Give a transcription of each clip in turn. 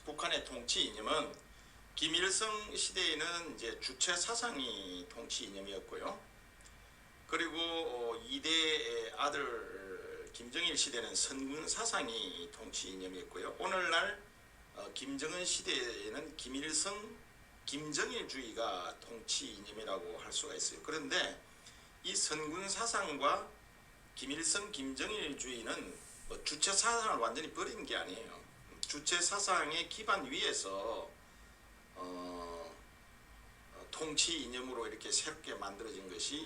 북한의 통치 이념은 김일성 시대에는 이제 주체 사상이 통치 이념이었고요. 그리고 2대 아들 김정일 시대는 선군 사상이 통치 이념이었고요. 오늘날 김정은 시대에는 김일성 김정일주의가 통치 이념이라고 할 수가 있어요. 그런데 이 선군 사상과 김일성 김정일주의는 주체 사상을 완전히 버린 게 아니에요. 주체 사상의 기반 위에서 통치 이념으로 이렇게 새롭게 만들어진 것이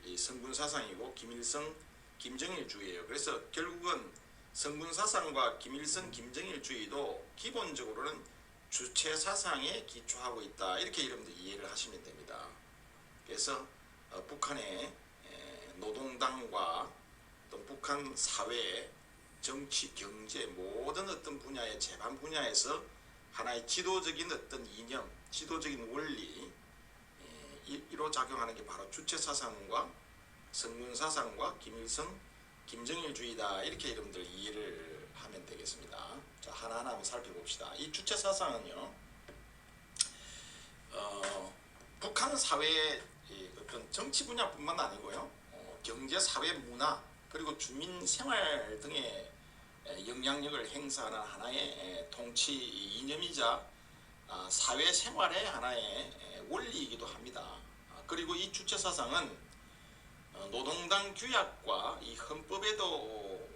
이 선군 사상이고 김일성 김정일주의예요. 그래서 결국은 선군 사상과 김일성 김정일주의도 기본적으로는 주체 사상에 기초하고 있다. 이렇게 여러분들 이해를 하시면 됩니다. 그래서 북한의 노동당과 또 북한 사회, 정치, 경제 모든 어떤 분야의 제반 분야에서 하나의 지도적인 어떤 이념, 지도적인 원리 이로 작용하는 게 바로 주체 사상과 선군 사상과 김일성 김정일주의다. 이렇게 여러분들 이해를 하면 되겠습니다. 자, 하나하나 한번 살펴봅시다. 이 주체 사상은요, 북한 사회의 어떤 정치 분야뿐만 아니고요, 경제, 사회, 문화 그리고 주민 생활 등의 영향력을 행사하는 하나의 통치 이념이자 사회 생활의 하나의 원리이기도 합니다. 그리고 이 주체 사상은 노동당 규약과 이 헌법에도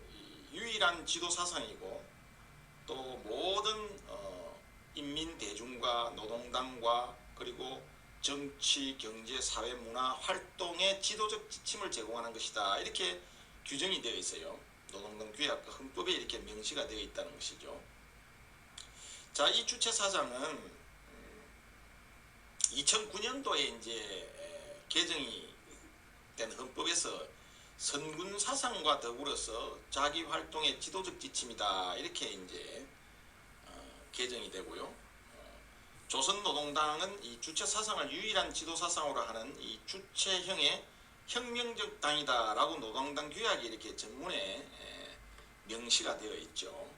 유일한 지도 사상이고, 또 모든 인민 대중과 노동당과 그리고 정치, 경제, 사회, 문화 활동의 지도적 지침을 제공하는 것이다. 이렇게 규정이 되어 있어요. 노동당 규약과 헌법에 이렇게 명시가 되어 있다는 것이죠. 자, 이 주체 사상은 2009년도에 이제 개정이 된 헌법에서 선군 사상과 더불어서 자기 활동의 지도적 지침이다. 이렇게 이제 개정이 되고요. 조선노동당은 이 주체 사상을 유일한 지도 사상으로 하는 이 주체형의 혁명적 당이다라고 노동당 규약이 이렇게 전문에 명시가 되어 있죠.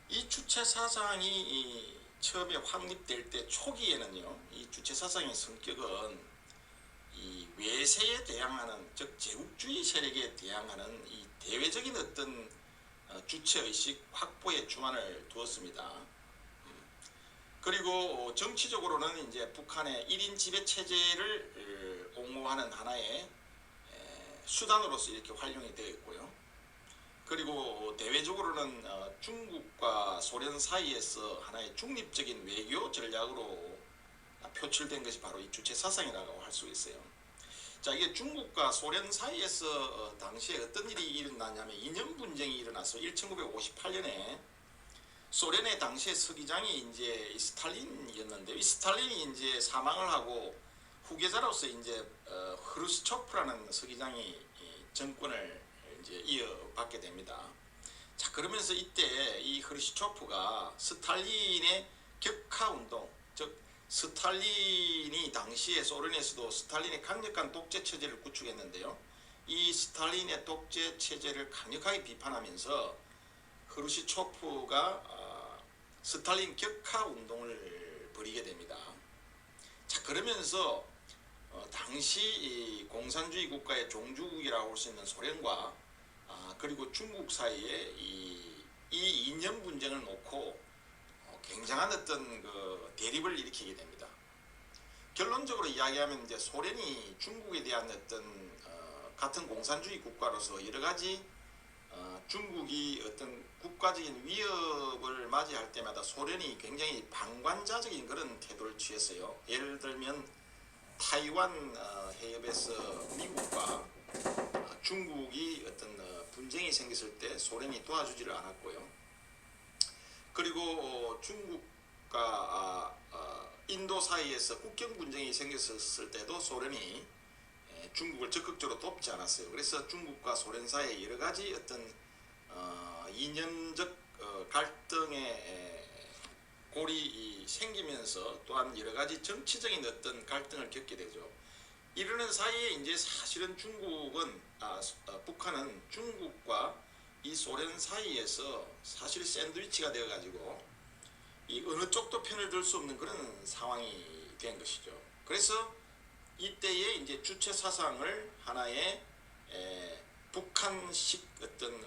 이 주체 사상이 처음에 확립될 때 초기에는요, 이 주체 사상의 성격은 이 외세에 대항하는, 즉 제국주의 세력에 대항하는 이 대외적인 어떤 주체의식 확보에 주안을 두었습니다. 그리고 정치적으로는 이제 북한의 1인 지배 체제를 옹호하는 하나의 수단으로서 이렇게 활용이 되어 있고요. 그리고 대외적으로는 중국과 소련 사이에서 하나의 중립적인 외교 전략으로 표출된 것이 바로 이 주체 사상이라고 할 수 있어요. 자, 이게 중국과 소련 사이에서 당시에 어떤 일이 일어나냐면 이념 분쟁이 일어나서 1958년에 소련의 당시의 서기장이 이제 스탈린이었는데, 이 스탈린이 이제 사망을 하고 후계자로서 이제 흐루시초프라는 서기장이 정권을 이제 이어받게 됩니다. 자, 그러면서 이때 이 흐루시초프가 스탈린의 격하 운동, 즉 스탈린이 당시에 소련에서도 스탈린의 강력한 독재 체제를 구축했는데요. 이 스탈린의 독재 체제를 강력하게 비판하면서 흐루시초프가 스탈린 격하 운동을 벌이게 됩니다. 자, 그러면서 당시 공산주의 국가의 종주국이라고 할 수 있는 소련과 그리고 중국 사이에 이 이념 분쟁을 놓고 굉장한 어떤 그 대립을 일으키게 됩니다. 결론적으로 이야기하면 이제 소련이 중국에 대한 어떤 같은 공산주의 국가로서 여러 가지 중국이 어떤 국가적인 위협을 맞이할 때마다 소련이 굉장히 방관자적인 그런 태도를 취했어요. 예를 들면 타이완 해협에서 미국과 중국이 어떤 분쟁이 생겼을 때 소련이 도와주지를 않았고요. 그리고 중국과 인도 사이에서 국경 분쟁이 생겼을 때도 소련이 중국을 적극적으로 돕지 않았어요. 그래서 중국과 소련 사이에 여러 가지 어떤 이념적 갈등의 골이 생기면서 또한 여러 가지 정치적인 어떤 갈등을 겪게 되죠. 이러는 사이에 이제 사실은 북한은 중국과 이 소련 사이에서 사실 샌드위치가 되어가지고 이 어느 쪽도 편을 들 수 없는 그런 상황이 된 것이죠. 그래서 이때에 이제 주체 사상을 하나의 북한식 어떤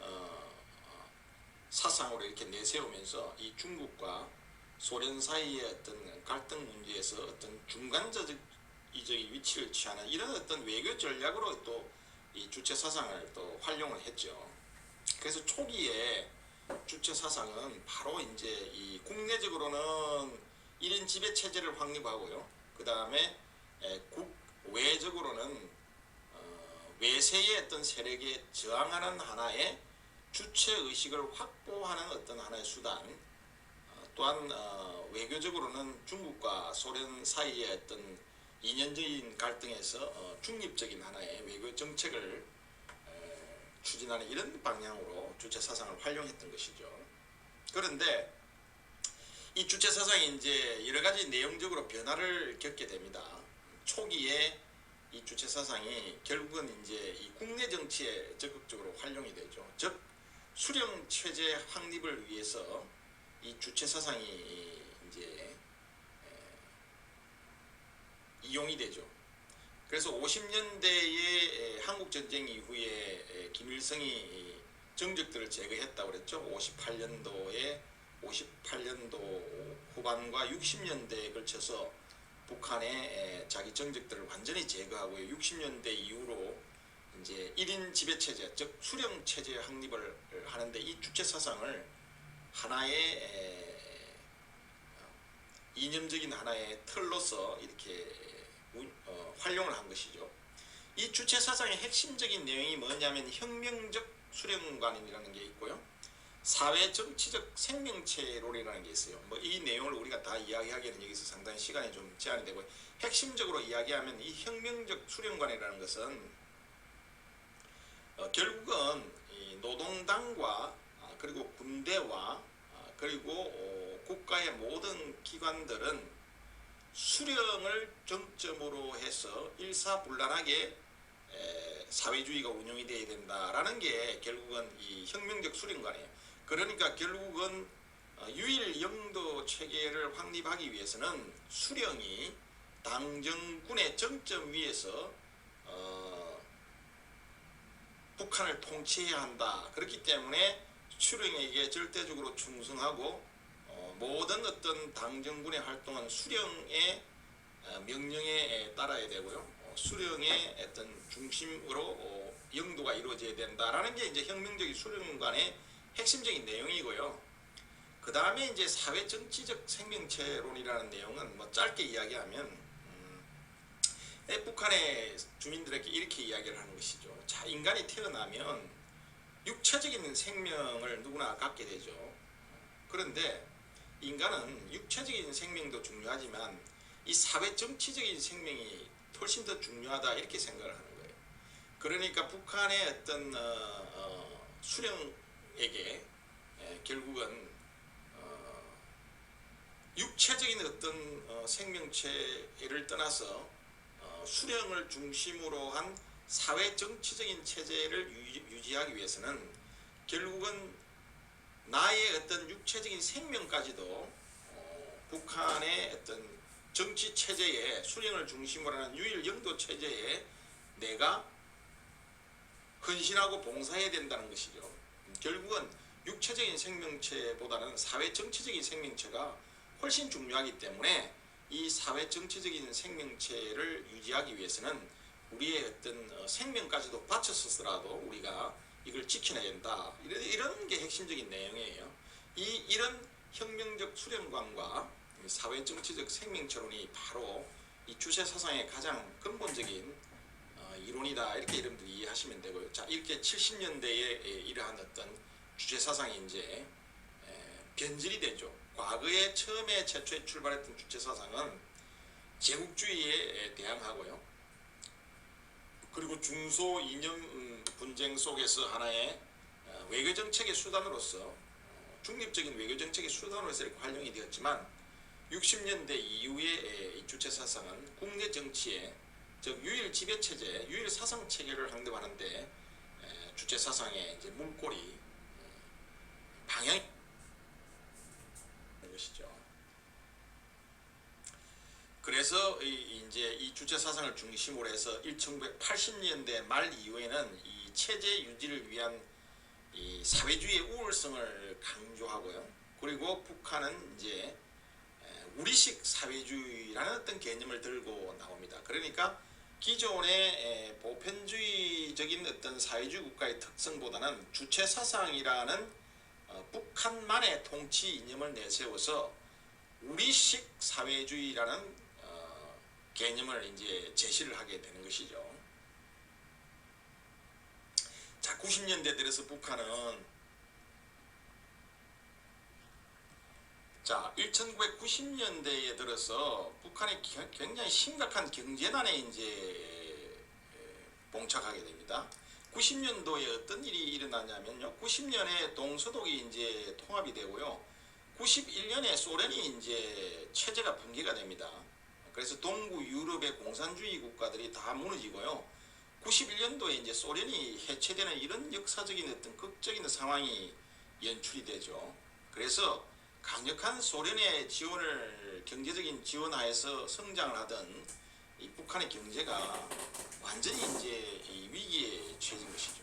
사상으로 이렇게 내세우면서 이 중국과 소련 사이의 어떤 갈등 문제에서 어떤 중간적인 위치를 취하는 이런 어떤 외교 전략으로 또 이 주체 사상을 또 활용을 했죠. 그래서 초기에 주체 사상은 바로 이제 이 국내적으로는 1인 지배 체제를 확립하고요. 그 다음에 국외적으로는 외세의 어떤 세력에 저항하는 하나의 주체 의식을 확보하는 어떤 하나의 수단, 또한 외교적으로는 중국과 소련 사이의 어떤 이념적인 갈등에서 중립적인 하나의 외교 정책을 추진하는 이런 방향으로 주체 사상을 활용했던 것이죠. 그런데 이 주체 사상이 이제 여러 가지 내용적으로 변화를 겪게 됩니다. 초기에 이 주체 사상이 결국은 이제 이 국내 정치에 적극적으로 활용이 되죠. 즉 수령 체제 확립을 위해서 이 주체 사상이 이제 이용이 되죠. 그래서 50년대의 한국 전쟁 이후에 김일성이 정적들을 제거했다고 그랬죠. 58년도 후반과 60년대에 걸쳐서 북한의 자기 정적들을 완전히 제거하고요. 60년대 이후로 이제 1인 지배 체제, 즉 수령 체제 확립을 하는데 이 주체 사상을 하나의 이념적인 하나의 틀로서 이렇게 활용을 한 것이죠. 이 주체 사상의 핵심적인 내용이 뭐냐면 혁명적 수령관이라는 게 있고요. 사회 정치적 생명체론이라는 게 있어요. 뭐 이 내용을 우리가 다 이야기하기에는 여기서 상당히 시간이 좀 제한이 되고, 핵심적으로 이야기하면 이 혁명적 수령관이라는 것은 결국은 이 노동당과 그리고 군대와 그리고 국가의 모든 기관들은 수령을 정점으로 해서 일사불란하게 사회주의가 운영이 되어야 된다라는 게 결국은 이 혁명적 수령관이에요. 그러니까 결국은 유일 영도 체계를 확립하기 위해서는 수령이 당정군의 정점 위에서 북한을 통치해야 한다. 그렇기 때문에 수령에게 절대적으로 충성하고 모든 어떤 당정군의 활동은 수령의 명령에 따라야 되고요. 수령의 어떤 중심으로 영도가 이루어져야 된다라는 게 이제 혁명적인 수령관의 핵심적인 내용이고요. 그 다음에 이제 사회 정치적 생명체론이라는 내용은 뭐 짧게 이야기하면 북한의 주민들에게 이렇게 이야기를 하는 것이죠. 자, 인간이 태어나면 육체적인 생명을 누구나 갖게 되죠. 그런데 인간은 육체적인 생명도 중요하지만 이 사회 정치적인 생명이 훨씬 더 중요하다 이렇게 생각을 하는 거예요. 그러니까 북한의 어떤 수령에게 결국은 육체적인 어떤 생명체를 떠나서 수령을 중심으로 한 사회 정치적인 체제를 유지하기 위해서는 결국은 나의 어떤 육체적인 생명까지도 북한의 어떤 정치 체제에 수령을 중심으로 하는 유일 영도 체제에 내가 헌신하고 봉사해야 된다는 것이죠. 결국은 육체적인 생명체보다는 사회 정치적인 생명체가 훨씬 중요하기 때문에 이 사회 정치적인 생명체를 유지하기 위해서는 우리의 어떤 생명까지도 바쳤었더라도 우리가 이걸 지켜내야 된다. 이런 게 핵심적인 내용이에요. 이런 혁명적 수령관과 사회 정치적 생명체론이 바로 이 주체 사상의 가장 근본적인 이론이다. 이렇게 여러분들이 이해하시면 되고요. 자, 이렇게 70년대에 이러한 어떤 주체 사상이 이제 변질이 되죠. 과거에 처음에 최초에 출발했던 주체 사상은 제국주의에 대항하고요. 그리고 중소 이념 분쟁 속에서 하나의 외교정책의 수단으로서 중립적인 외교정책의 수단으로서 이렇게 활용이 되었지만 60년대 이후에 이 주체 사상은 국내 정치에 즉 유일 지배체제, 유일 사상체계를 확립하는데 주체 사상의 이제 물꼬리 방향이 것이죠. 그래서 이제 이 주체 사상을 중심으로 해서 1980년대 말 이후에는 이 체제 유지를 위한 이 사회주의의 우월성을 강조하고요. 그리고 북한은 이제 우리식 사회주의라는 어떤 개념을 들고 나옵니다. 그러니까 기존의 보편주의적인 어떤 사회주의 국가의 특성보다는 주체 사상이라는 북한만의 통치 이념을 내세워서 우리식 사회주의라는 개념을 이제 제시를 하게 되는 것이죠. 자, 90년대 들어서 북한은 1990년대에 들어서 북한이 굉장히 심각한 경제난에 이제 봉착하게 됩니다. 90년도에 어떤 일이 일어나냐면요. 90년에 동서독이 이제 통합이 되고요. 91년에 소련이 이제 체제가 붕괴가 됩니다. 그래서 동구 유럽의 공산주의 국가들이 다 무너지고요. 91년도에 이제 소련이 해체되는 이런 역사적인 어떤 극적인 상황이 연출이 되죠. 그래서 강력한 소련의 지원을 경제적인 지원하에서 성장을 하던 이 북한의 경제가 완전히 이제 이 위기에 처해진 것이죠.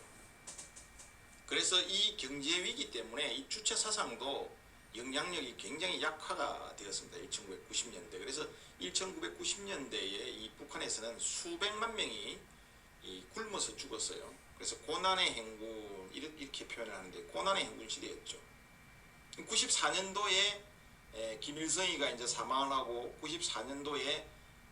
그래서 이 경제 위기 때문에 이 주체 사상도 영향력이 굉장히 약화가 되었습니다. 1990년대. 그래서 1990년대에 이 북한에서는 수백만 명이 굶어서 죽었어요. 그래서 고난의 행군 이렇게 표현을 하는데 고난의 행군 시대였죠. 94년도에 김일성이가 이제 사망을 하고 94년도에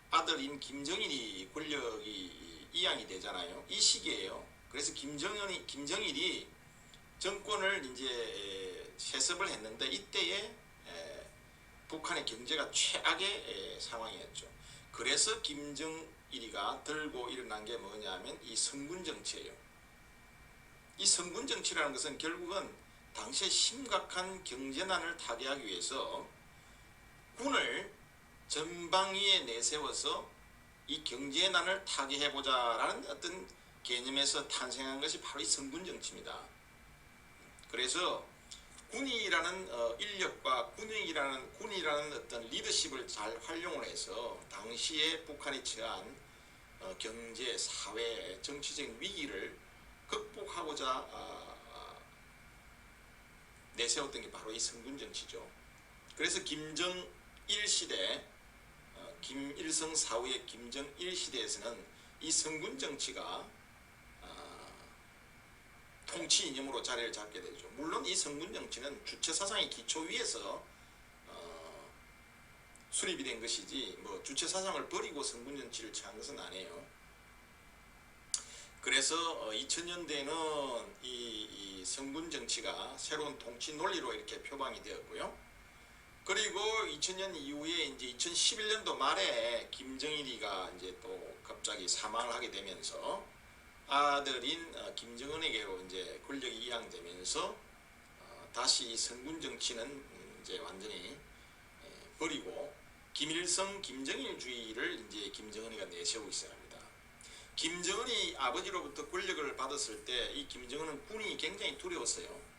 아들인 김정일이 권력이 이양이 되잖아요. 이 시기예요. 그래서 김정일이 정권을 이제 세습을 했는데 이때에 북한의 경제가 최악의 상황이었죠. 그래서 김정일이가 들고 일어난 게 뭐냐면 이 성군 정치예요. 이 성군 정치라는 것은 결국은 당시에 심각한 경제난을 타개하기 위해서 군을 전방위에 내세워서 이 경제난을 타개해보자라는 어떤 개념에서 탄생한 것이 바로 이 성군 정치입니다. 그래서 군이라는 인력과 군이라는 어떤 리더십을 잘 활용을 해서 당시에 북한이 처한 경제, 사회, 정치적인 위기를 극복하고자 내세웠던 게 바로 이 성군 정치죠. 그래서 김정일 시대, 김일성 사후의 김정일 시대에서는 이 성군 정치가 통치 이념으로 자리를 잡게 되죠. 물론 이 성군 정치는 주체 사상의 기초 위에서 수립이 된 것이지 뭐 주체 사상을 버리고 성군 정치를 취한 것은 아니에요. 그래서 2000년대에는 이 성군 정치가 새로운 통치 논리로 이렇게 표방이 되었고요. 그리고 2000년 이후에 이제 2011년도 말에 김정일이가 이제 또 갑자기 사망을 하게 되면서 아들인 김정은에게로 이제 권력이 이양되면서 다시 이 성군 정치는 이제 완전히 버리고 김일성 김정일주의를 이제 김정은이가 내세우기 시작합니다. 김정은이 아버지로부터 권력을 받았을 때 이 김정은은 군이 굉장히 두려웠어요.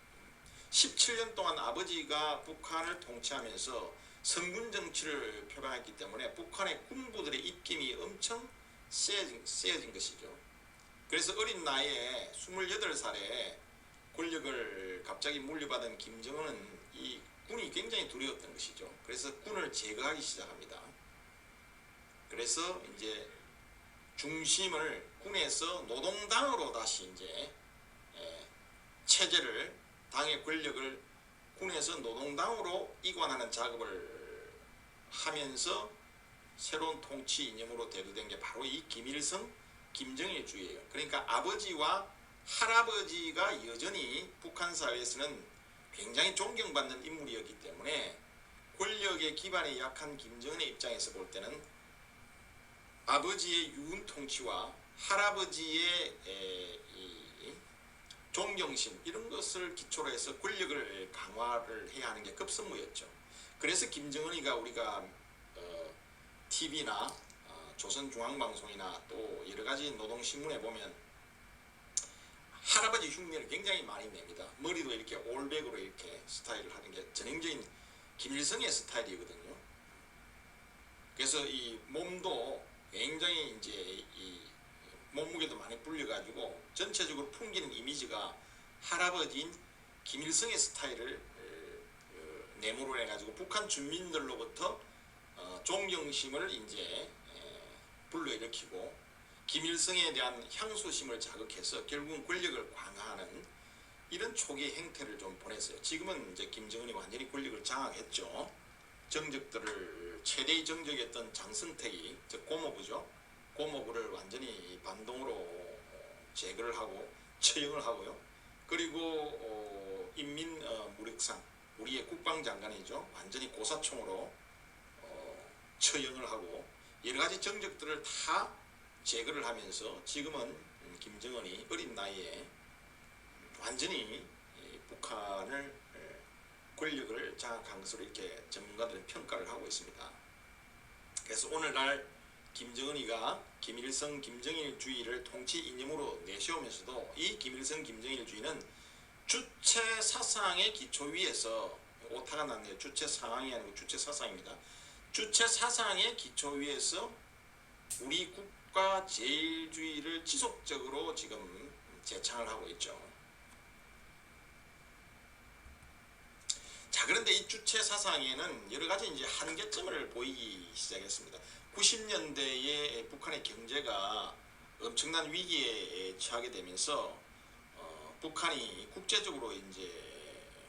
17년 동안 아버지가 북한을 통치하면서 성군 정치를 표방했기 때문에 북한의 군부들의 입김이 엄청 세어진 것이죠. 그래서 어린 나이에 28살에 권력을 갑자기 물려받은 김정은은 이 군이 굉장히 두려웠던 것이죠. 그래서 군을 제거하기 시작합니다. 그래서 이제 중심을 군에서 노동당으로 다시 이제 체제를 당의 권력을 군에서 노동당으로 이관하는 작업을 하면서 새로운 통치 이념으로 대두된 게 바로 이 김일성 김정일주의예요. 그러니까 아버지와 할아버지가 여전히 북한 사회에서는 굉장히 존경받는 인물이었기 때문에 권력의 기반이 약한 김정은의 입장에서 볼 때는 아버지의 유은 통치와 할아버지의 존경심 이런 것을 기초로 해서 권력을 강화를 해야 하는 게 급선무였죠. 그래서 김정은이가 우리가 TV나 조선중앙방송이나 또 여러가지 노동신문에 보면 할아버지 흉내를 굉장히 많이 냅니다. 머리도 이렇게 올백으로 이렇게 스타일을 하는 게 전형적인 김일성의 스타일이거든요. 그래서 이 몸도 굉장히 이제 이 몸무게도 많이 불려가지고 전체적으로 풍기는 이미지가 할아버지인 김일성의 스타일을 내모로 해가지고 북한 주민들로부터 존경심을 이제 불러일으키고 김일성에 대한 향수심을 자극해서 결국은 권력을 강화하는 이런 초기 행태를 좀 보냈어요. 지금은 이제 김정은이 완전히 권력을 장악했죠. 정적들을 최대의 정적이었던 장승택이 즉 고모부죠. 고모부를 완전히 반동으로 제거를 하고 처형을 하고요. 그리고 인민무력상 우리의 국방장관이죠. 완전히 고사총으로 처형을 하고 여러가지 정적들을 다 제거를 하면서 지금은 김정은이 어린 나이에 완전히 북한을 권력을 장악한 것으로 이렇게 전문가들은 평가를 하고 있습니다. 그래서 오늘날 김정은이가 김일성 김정일주의를 통치 이념으로 내세우면서도 이 김일성 김정일주의는 주체 사상의 기초 위에서 오타가 났네요. 주체 상황이 아니고 주체 사상입니다. 주체 사상의 기초 위에서 우리 국가 제일주의를 지속적으로 지금 재창을 하고 있죠. 자, 그런데 이 주체 사상에는 여러 가지 이제 한계점을 보이기 시작했습니다. 90년대에 북한의 경제가 엄청난 위기에 처하게 되면서 북한이 국제적으로 이제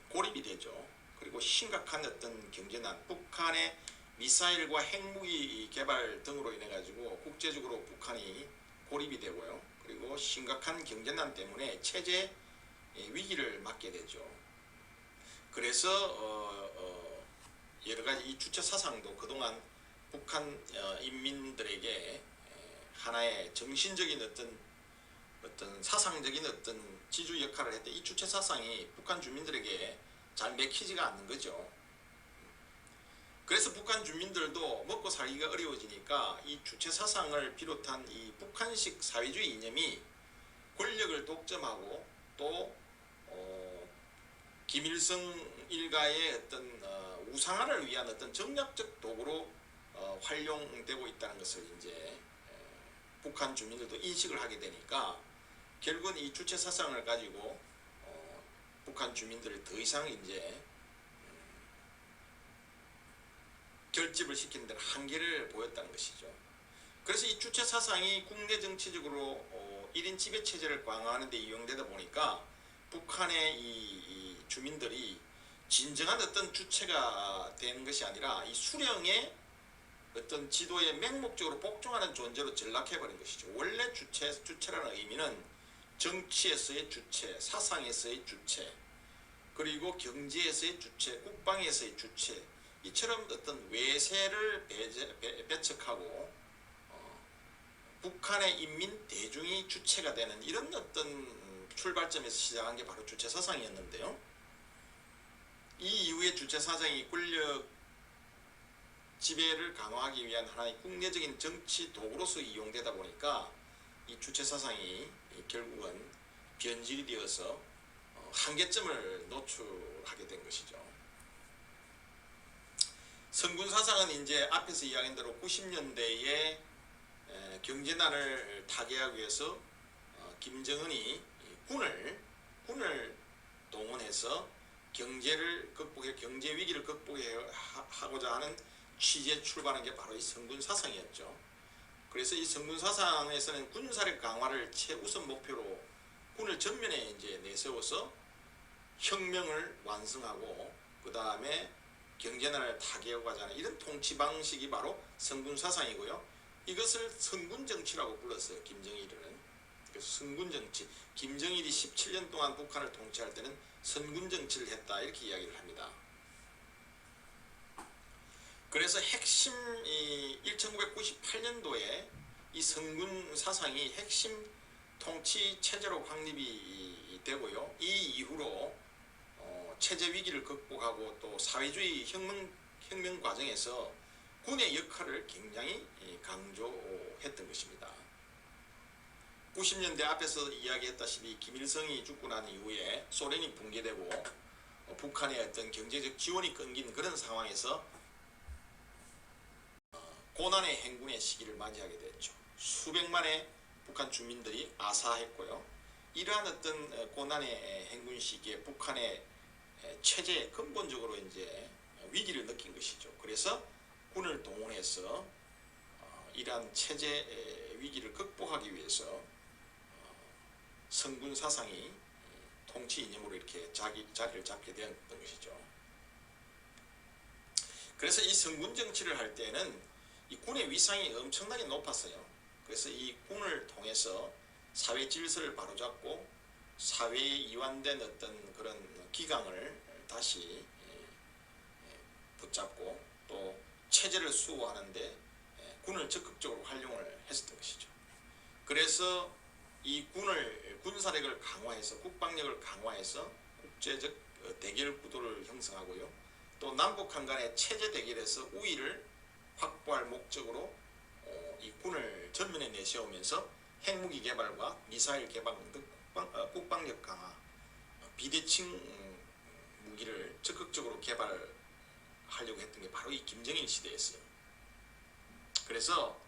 고립이 되죠. 그리고 심각한 어떤 경제난, 북한의 미사일과 핵무기 개발 등으로 인해 가지고 국제적으로 북한이 고립이 되고요. 그리고 심각한 경제난 때문에 체제 위기를 맞게 되죠. 그래서 여러 가지 이 주체 사상도 그동안 북한 인민들에게 하나의 정신적인 어떤 사상적인 어떤 지주 역할을 했던 이 주체 사상이 북한 주민들에게 잘 맥히지가 않는 거죠. 그래서 북한 주민들도 먹고 살기가 어려워지니까 이 주체 사상을 비롯한 이 북한식 사회주의 이념이 권력을 독점하고 또 김일성 일가의 어떤 우상화를 위한 어떤 정략적 도구로 활용되고 있다는 것을 이제 북한 주민들도 인식을 하게 되니까 결국은 이 주체 사상을 가지고 북한 주민들을 더 이상 이제 결집을 시키는 데는 한계를 보였다는 것이죠. 그래서 이 주체 사상이 국내 정치적으로 1인 지배 체제를 강화하는 데 이용되다 보니까 북한의 이 주민들이 진정한 어떤 주체가 되는 것이 아니라 이 수령의 어떤 지도에 맹목적으로 복종하는 존재로 전락해버린 것이죠. 원래 주체라는 의미는 정치에서의 주체, 사상에서의 주체, 그리고 경제에서의 주체, 국방에서의 주체, 이처럼 어떤 외세를 배척하고 북한의 인민 대중이 주체가 되는 이런 어떤 출발점에서 시작한 게 바로 주체 사상이었는데요. 이 이후에 주체 사상이 권력 지배를 강화하기 위한 하나의 국내적인 정치 도구로서 이용되다 보니까 이 주체 사상이 결국은 변질이 되어서 한계점을 노출하게 된 것이죠. 성군 사상은 이제 앞에서 이야기한 대로 90년대에 경제난을 타개하기 위해서 김정은이 군을 동원해서 경제 위기를 극복하고자 하는 취지에 출발한 게 바로 이 성군 사상이었죠. 그래서 이 성군 사상에서는 군사력 강화를 최우선 목표로 군을 전면에 이제 내세워서 혁명을 완성하고 그 다음에 경제난을 타개하고자 하는 이런 통치 방식이 바로 성군 사상이고요. 이것을 성군 정치라고 불렀어요. 김정일은. 그래서 성군 정치. 김정일이 17년 동안 북한을 통치할 때는 성군 정치를 했다 이렇게 이야기를 합니다. 그래서 핵심 1998년도에 이 성군 사상이 핵심 통치 체제로 확립이 되고요. 이 이후로 체제 위기를 극복하고 또 사회주의 혁명 과정에서 군의 역할을 굉장히 강조했던 것입니다. 90년대 앞에서 이야기했다시피 김일성이 죽고 난 이후에 소련이 붕괴되고 북한의 어떤 경제적 지원이 끊긴 그런 상황에서 고난의 행군의 시기를 맞이하게 됐죠. 수백만의 북한 주민들이 아사했고요. 이러한 어떤 고난의 행군 시기에 북한의 체제에 근본적으로 이제 위기를 느낀 것이죠. 그래서 군을 동원해서 이러한 체제 위기를 극복하기 위해서 성군 사상이 통치 이념으로 이렇게 자리를 잡게 되었던 것이죠. 그래서 이 성군 정치를 할 때는 이 군의 위상이 엄청나게 높았어요. 그래서 이 군을 통해서 사회 질서를 바로잡고 사회에 이완된 어떤 그런 기강을 다시 붙잡고 또 체제를 수호하는데 군을 적극적으로 활용을 했었던 것이죠. 그래서 이 군사력을 강화해서 국방력을 강화해서 국제적 대결 구도를 형성하고요. 또 남북한 간의 체제 대결에서 우위를 확보할 목적으로 이 군을 전면에 내세우면서 핵무기 개발과 미사일 개발 등 국방력 강화, 비대칭 무기를 적극적으로 개발하려고 했던 게 바로 이 김정일 시대였어요. 그래서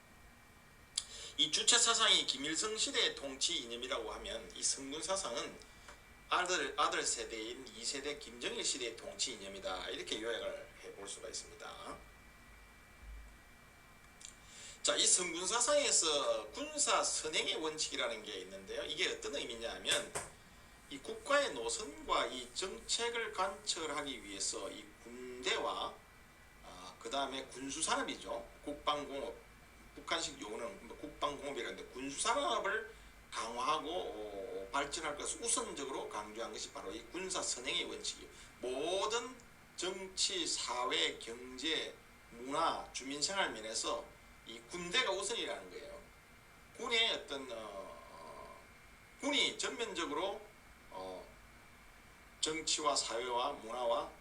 이 주체 사상이 김일성 시대의 통치 이념이라고 하면 이 성군 사상은 아들 세대인 2세대 김정일 시대의 통치 이념이다. 이렇게 요약을 해볼 수가 있습니다. 자, 이 성군 사상에서 군사 선행의 원칙이라는 게 있는데요. 이게 어떤 의미냐 하면 이 국가의 노선과 이 정책을 관철하기 위해서 이 군대와 그 다음에 군수산업이죠. 국방공업, 북한식 용어는 국방공업이라는데 군수산업을 강화하고 발전할 것을 우선적으로 강조한 것이 바로 이 군사 선행의 원칙이에요. 모든 정치, 사회, 경제, 문화, 주민생활 면에서 이 군대가 우선이라는 거예요. 군의 어떤 군이 전면적으로 정치와 사회와 문화와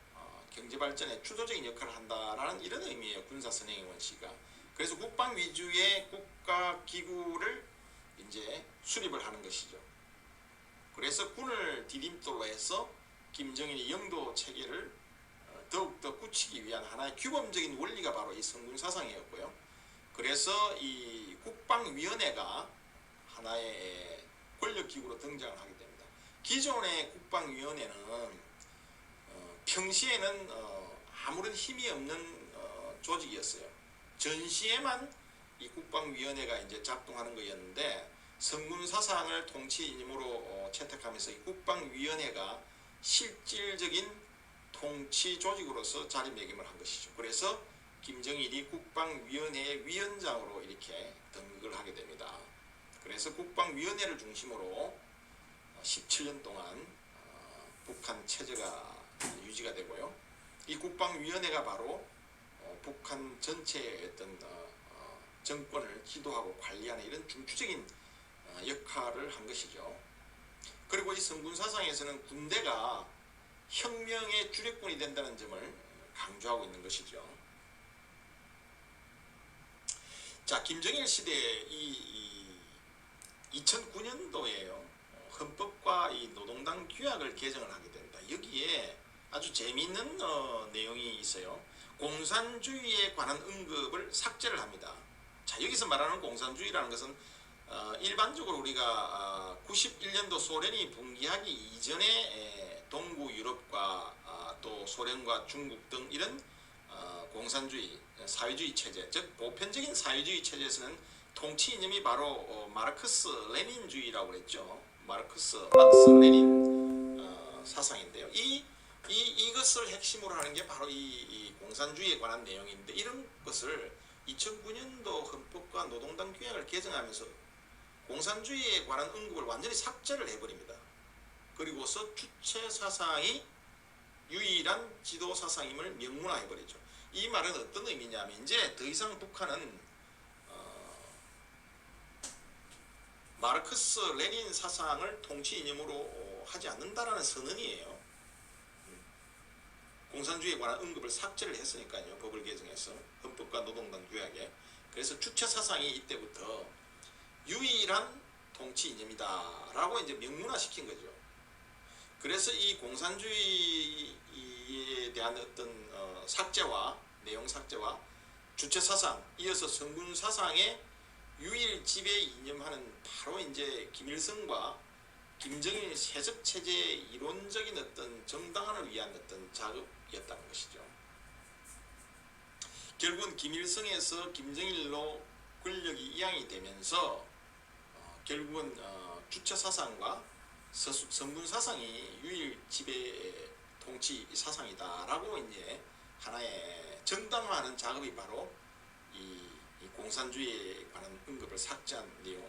경제 발전에 주도적인 역할을 한다라는 이런 의미예요. 군사 선행의 원칙이. 그래서 국방 위주의 국가 기구를 이제 수립을 하는 것이죠. 그래서 군을 디딤돌로 해서 김정일이 영도 체계를 더욱더 굳히기 위한 하나의 규범적인 원리가 바로 이 성군 사상이었고요. 그래서 이 국방위원회가 하나의 권력기구로 등장을 하게 됩니다. 기존의 국방위원회는 평시에는 아무런 힘이 없는 조직이었어요. 전시에만 이 국방위원회가 이제 작동하는 거였는데 성군 사상을 통치 이념으로 채택하면서 이 국방위원회가 실질적인 통치 조직으로서 자리매김을 한 것이죠. 그래서 김정일이 국방위원회의 위원장으로 이렇게 등극을 하게 됩니다. 그래서 국방위원회를 중심으로 17년 동안 북한 체제가 유지가 되고요. 이 국방위원회가 바로 북한 전체의 어떤 정권을 지도하고 관리하는 이런 중추적인 역할을 한 것이죠. 그리고 이 성군 사상에서는 군대가 혁명의 주력군이 된다는 점을 강조하고 있는 것이죠. 자, 김정일 시대 이 2009년도에요. 헌법과 이 노동당 규약을 개정을 하게 됩니다. 여기에 아주 재미있는 내용이 있어요. 공산주의에 관한 언급을 삭제를 합니다. 자, 여기서 말하는 공산주의라는 것은 일반적으로 우리가 91년도 소련이 붕괴하기 이전에 동구 유럽과 또 소련과 중국 등 이런 공산주의, 사회주의 체제, 즉 보편적인 사회주의 체제에서는 통치 이념이 바로 마르크스 레닌주의라고 그랬죠. 마르크스 레닌 사상인데요. 이것을 핵심으로 하는 게 바로 이 공산주의에 관한 내용인데, 이런 것을 2009년도 헌법과 노동당 규약을 개정하면서 공산주의에 관한 언급을 완전히 삭제를 해버립니다. 그리고서 주체 사상이 유일한 지도 사상임을 명문화해버리죠. 이 말은 어떤 의미냐면 이제 더 이상 북한은 마르크스 레닌 사상을 통치 이념으로 하지 않는다라는 선언이에요. 공산주의에 관한 언급을 삭제를 했으니까요. 법을 개정해서 헌법과 노동당 규약에. 그래서 주체 사상이 이때부터 유일한 통치 이념이다라고 이제 명문화시킨 거죠. 그래서 이 공산주의에 대한 어떤 삭제와 내용 삭제와 주체 사상, 이어서 성군 사상의 유일 지배 이념하는 바로 이제 김일성과 김정일 세습 체제의 이론적인 어떤 정당화를 위한 어떤 작업이었다는 것이죠. 결국은 김일성에서 김정일로 권력이 이양이 되면서 결국은 주체 사상과 성군 사상이 유일 지배 통치 사상이다라고 이제 하나의 정당화하는 작업이 바로 이 공산주의에 관한 언급을 삭제한 내용,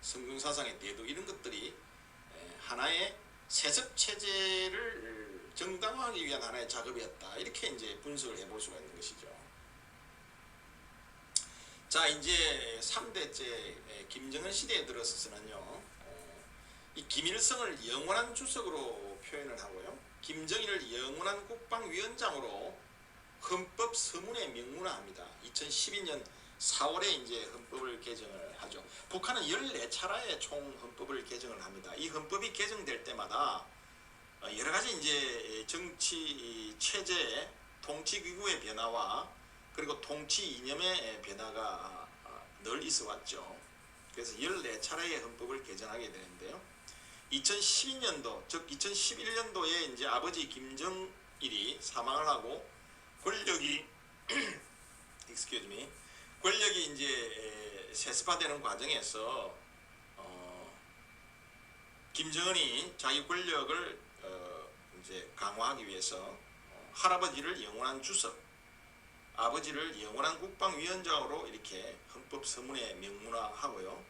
성군 사상의 대도, 이런 것들이 하나의 세습 체제를 정당화하기 위한 하나의 작업이었다, 이렇게 이제 분석을 해볼 수가 있는 것이죠. 자, 이제 3대째 김정은 시대에 들어서서는요, 이 김일성을 영원한 주석으로 표현을 하고요, 김정일을 영원한 국방위원장으로 헌법 서문에 명문화합니다. 2012년 4월에 이제 헌법을 개정을 하죠. 북한은 14차례의 총 헌법을 개정을 합니다. 이 헌법이 개정될 때마다 여러 가지 이제 정치 체제, 통치 기구의 변화와 그리고 통치 이념의 변화가 늘 있어 왔죠. 그래서 14차례의 헌법을 개정하게 되는데요. 2012년도, 즉 2011년도에 이제 아버지 김정일이 사망을 하고 권력이 권력이 이제 세습화되는 과정에서 김정은이 자기 권력을 이제 강화하기 위해서 할아버지를 영원한 주석, 아버지를 영원한 국방위원장으로 이렇게 헌법 서문에 명문화하고요.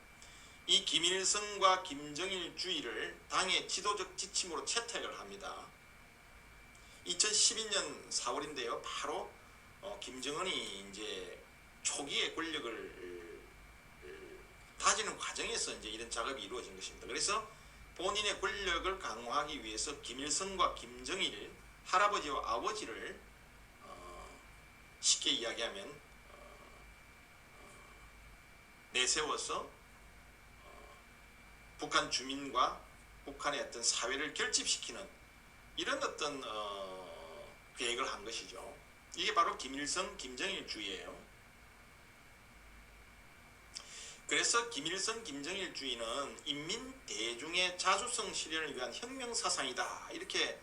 이 김일성과 김정일주의를 당의 지도적 지침으로 채택을 합니다. 2012년 4월인데요. 바로 김정은이 이제 초기에 권력을 다지는 과정에서 이제 이런 작업이 이루어진 것입니다. 그래서 본인의 권력을 강화하기 위해서 김일성과 김정일, 할아버지와 아버지를 쉽게 이야기하면 내세워서 북한 주민과 북한의 어떤 사회를 결집시키는 이런 어떤 계획을 한 것이죠. 이게 바로 김일성, 김정일주의예요. 그래서 김일성, 김정일주의는 인민 대중의 자주성 실현을 위한 혁명사상이다, 이렇게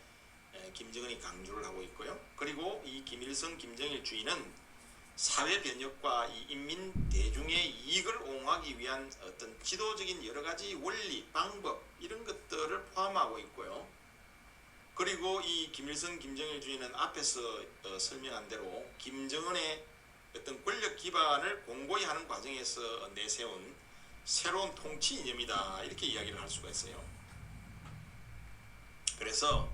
김정은이 강조를 하고 있고요. 그리고 이 김일성, 김정일주의는 사회 변혁과 이 인민 대중의 이익을 옹호하기 위한 어떤 지도적인 여러 가지 원리, 방법, 이런 것들을 포함하고 있고요. 그리고 이 김일성, 김정일주의는 앞에서 설명한 대로 김정은의 어떤 권력 기반을 공고히 하는 과정에서 내세운 새로운 통치 이념이다, 이렇게 이야기를 할 수가 있어요. 그래서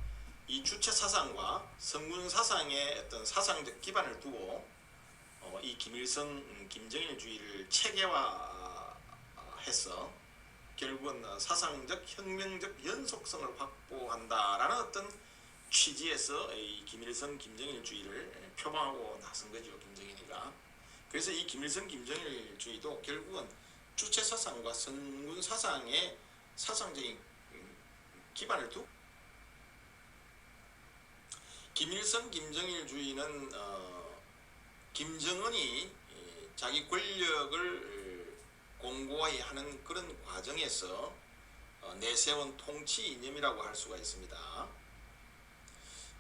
이 주체 사상과 성군 사상의 어떤 사상적 기반을 두고 이 김일성, 김정일주의를 체계화해서 결국은 사상적, 혁명적 연속성을 확보한다라는 어떤 취지에서 이 김일성, 김정일주의를 표방하고 나선 거죠, 김정일이가. 그래서 이 김일성, 김정일주의도 결국은 주체 사상과 성군 사상의 사상적인 기반을 두고 김일성, 김정일주의는 김정은이 자기 권력을 공고히 하는 그런 과정에서 내세운 통치 이념이라고 할 수가 있습니다.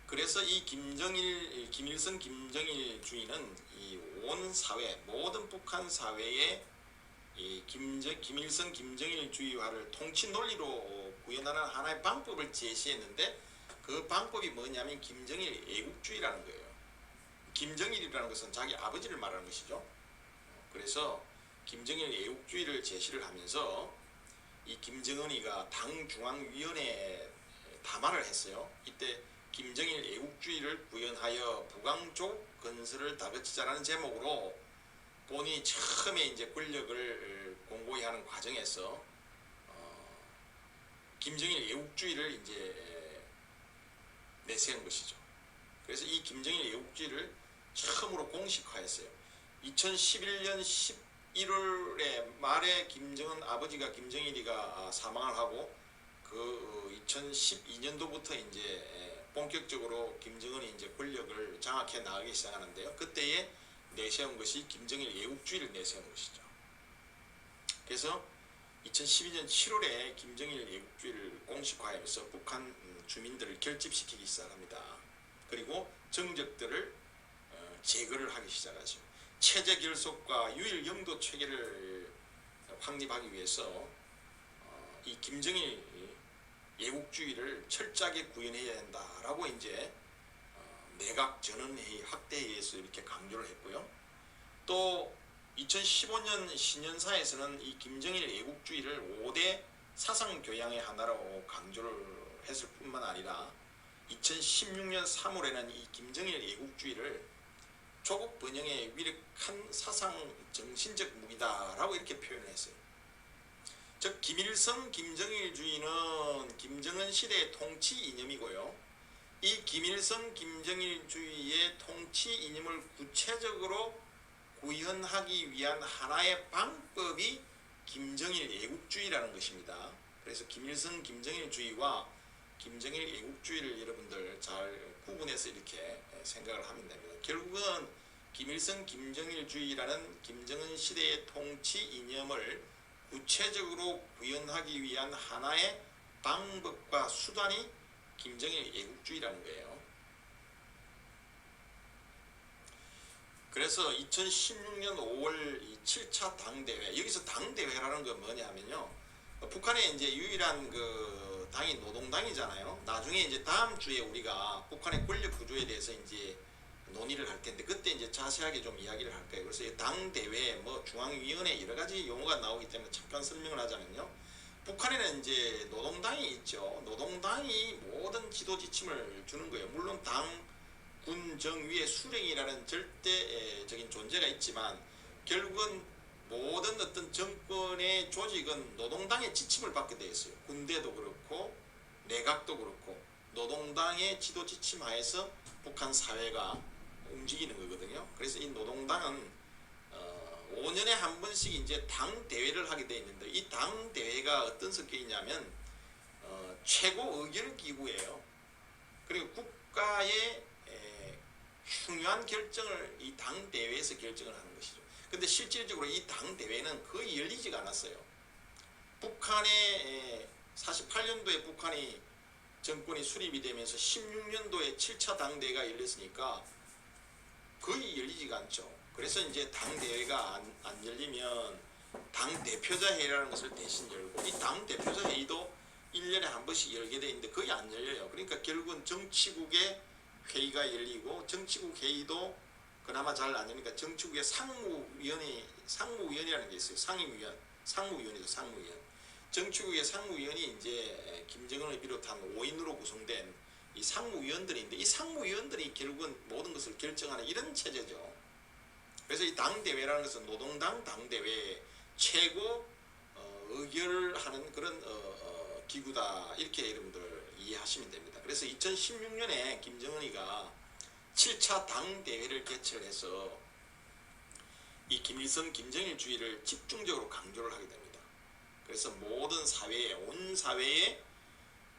그래서 이 김일성, 김정일주의는 이 온 사회, 모든 북한 사회에 이 김일성, 김정일주의화를 통치 논리로 구현하는 하나의 방법을 제시했는데, 그 방법이 뭐냐면 김정일 애국주의라는 거예요. 김정일이라는 것은 자기 아버지를 말하는 것이죠. 그래서 김정일 애국주의를 제시를 하면서 이 김정은이가 당중앙위원회에 담화를 했어요. 이때 김정일 애국주의를 구현하여 북왕족 건설을 다그치자라는 제목으로 본인이 처음에 이제 권력을 공고히 하는 과정에서 김정일 애국주의를 이제 내세운 것이죠. 그래서 이 김정일 애국주의를 처음으로 공식화했어요. 2011년 21월에 말에 김정은 아버지가 김정일이가 사망을 하고 그 2012년도부터 이제 본격적으로 김정은이 이제 권력을 장악해 나가기 시작하는데요. 그때에 내세운 것이 김정일 애국주의를 내세운 것이죠. 그래서 2012년 7월에 김정일 애국주의를 공식화하면서 북한 주민들을 결집시키기 시작합니다. 그리고 정적들을 제거를 하기 시작하죠. 체제 결속과 유일 영도 체계를 확립하기 위해서 이 김정일 애국주의를 철저하게 구현해야 된다라고 이제 내각 전원회의 확대회에서 이렇게 강조를 했고요. 또 2015년 신년사에서는 이 김정일 애국주의를 5대 사상교양의 하나로 강조를 했을 뿐만 아니라 2016년 3월에는 이 김정일 애국주의를 조국 번영의 위력한 사상 정신적 무기다라고 이렇게 표현을 했어요. 즉 김일성 김정일주의는 김정은 시대의 통치 이념이고요. 이 김일성 김정일주의의 통치 이념을 구체적으로 구현하기 위한 하나의 방법이 김정일 애국주의라는 것입니다. 그래서 김일성 김정일주의와 김정일 애국주의를 여러분들 잘 구분해서 이렇게 생각을 하면 됩니다. 결국은 김일성 김정일주의라는 김정은 시대의 통치 이념을 구체적으로 구현하기 위한 하나의 방법과 수단이 김정일 애국주의라는 거예요. 그래서 2016년 5월 7차 당대회, 여기서 당대회라는 건 뭐냐면요, 북한의 이제 유일한 그 당이 노동당이잖아요. 나중에 이제 다음 주에 우리가 북한의 권력 구조에 대해서 이제 논의를 할 텐데 그때 이제 자세하게 좀 이야기를 할 거예요. 그래서 당대회, 뭐 중앙위원회 여러 가지 용어가 나오기 때문에 잠깐 설명을 하자면요. 북한에는 이제 노동당이 있죠. 노동당이 모든 지도 지침을 주는 거예요. 물론 당, 군, 정 위에 수령이라는 절대적인 존재가 있지만 결국은 모든 어떤 정권의 조직은 노동당의 지침을 받게 되어 있어요. 군대도 그렇고 내각도 그렇고 노동당의 지도 지침 하에서 북한 사회가 움직이는 거거든요. 그래서 이 노동당은 5년에 한 번씩 이제 당 대회를 하게 되어 있는데 이 당 대회가 어떤 성격이냐면 최고 의결 기구예요. 그리고 국가의 중요한 결정을 이 당 대회에서 결정을 하는 것이죠. 근데 실질적으로 이 당 대회는 거의 열리지가 않았어요. 북한의 48년도에 북한이 정권이 수립이 되면서 16년도에 7차 당대회가 열렸으니까 거의 열리지가 않죠. 그래서 이제 당대회가 안 열리면 당대표자 회의라는 것을 대신 열고 이 당대표자 회의도 1년에 한 번씩 열게 돼 있는데 거의 안 열려요. 그러니까 결국은 정치국의 회의가 열리고 정치국 회의도 그나마 잘 안 열리니까 정치국의 상무위원이라는 게 있어요. 상무위원이죠. 상무위원. 정치국의 상무위원이 이제 김정은을 비롯한 5인으로 구성된 이 상무위원들인데 이 상무위원들이 결국은 모든 것을 결정하는 이런 체제죠. 그래서 이 당대회라는 것은 노동당 당대회 최고 의결하는 그런 기구다 이렇게 여러분들 이해하시면 됩니다. 그래서 2016년에 김정은이가 7차 당대회를 개최를 해서 이 김일성 김정일주의를 집중적으로 강조를 하게 됩니다. 그래서 모든 사회에 온 사회에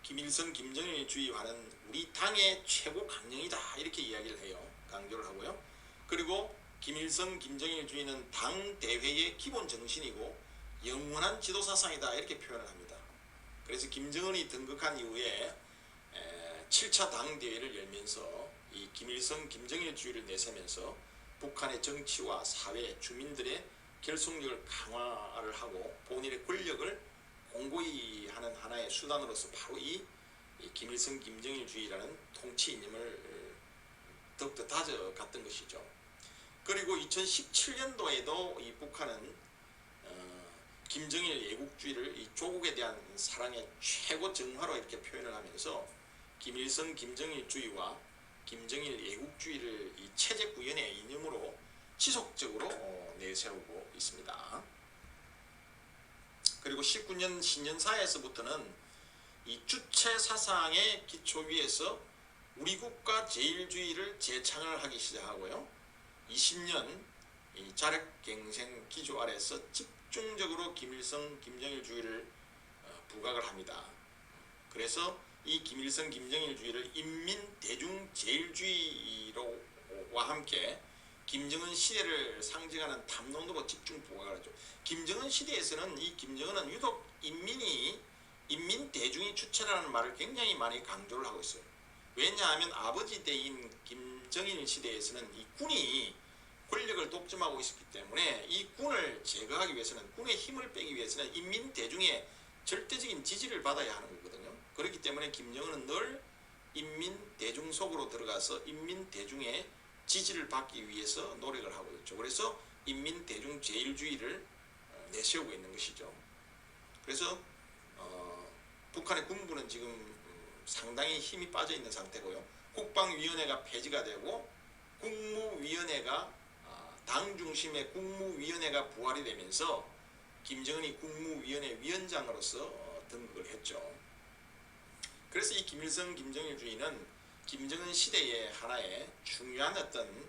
김일성 김정일주의와는 우리 당의 최고 강령이다 이렇게 이야기를 해요. 강조를 하고요. 그리고 김일성 김정일주의는 당대회의 기본 정신이고 영원한 지도사상이다 이렇게 표현을 합니다. 그래서 김정은이 등극한 이후에 7차 당대회를 열면서 이 김일성 김정일주의를 내세면서 북한의 정치와 사회 주민들의 결속력을 강화를 하고 본인의 권력을 공고히 하는 하나의 수단으로서 바로 이 김일성 김정일주의라는 통치 이념을 더욱더 다져갔던 것이죠. 그리고 2017년도에도 이 북한은 김정일 애국주의를 이 조국에 대한 사랑의 최고 정화로 이렇게 표현을 하면서 김일성 김정일주의와 김정일 애국주의를 이 체제 구현의 이념으로 지속적으로 내세우고 있습니다. 그리고 19년 신년사에서부터는 이 주체 사상의 기초 위에서 우리 국가 제일주의를 재창을 하기 시작하고요. 20년 이 자력갱생 기조 아래서 집중적으로 김일성, 김정일주의를 부각을 합니다. 그래서 이 김일성, 김정일주의를 인민대중제일주의로와 함께 김정은 시대를 상징하는 탐론으로 집중 부각을 하죠. 김정은 시대에서는 이 김정은은 유독 인민대중이 주체라는 말을 굉장히 많이 강조를 하고 있어요. 왜냐하면 아버지 때인 김정일 시대에서는 이 군이 권력을 독점하고 있었기 때문에 이 군을 제거하기 위해서는, 군의 힘을 빼기 위해서는 인민대중의 절대적인 지지를 받아야 하는 거거든요. 그렇기 때문에 김정은은 늘 인민대중 속으로 들어가서 인민대중의 지지를 받기 위해서 노력을 하고 있죠. 그래서 인민대중제일주의를 내세우고 있는 것이죠. 그래서 북한의 군부는 지금 상당히 힘이 빠져 있는 상태고요. 국방위원회가 폐지가 되고 국무위원회가 당 중심의 국무위원회가 부활이 되면서 김정은이 국무위원회 위원장으로서 등극을 했죠. 그래서 이 김일성 김정일주의는 김정은 시대의 하나의 중요한 어떤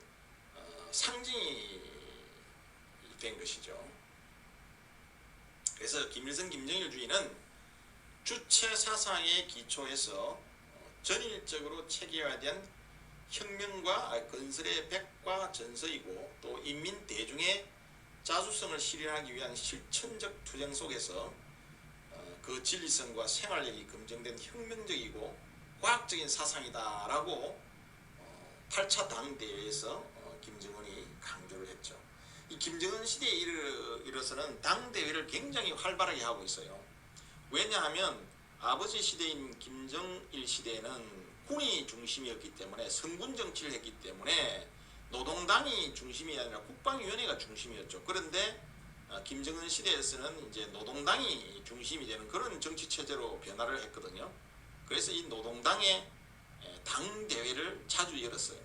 상징이 된 것이죠. 그래서 김일성 김정일주의는 주체 사상에 기초해서 전일적으로 체계화된 혁명과 건설의 백과 전서이고, 또 인민 대중의 자주성을 실현하기 위한 실천적 투쟁 속에서 그 진리성과 생활력이 검증된 혁명적이고 과학적인 사상이다라고 8차 당대회에서 김정은이 강조를 했죠. 이 김정은 시대에 이르러서는 당대회를 굉장히 활발하게 하고 있어요. 왜냐하면 아버지 시대인 김정일 시대에는 군이 중심이었기 때문에, 성군 정치를 했기 때문에 노동당이 중심이 아니라 국방위원회가 중심이었죠. 그런데 김정은 시대에서는 이제 노동당이 중심이 되는 그런 정치 체제로 변화를 했거든요. 그래서 이 노동당의 당 대회를 자주 열었어요.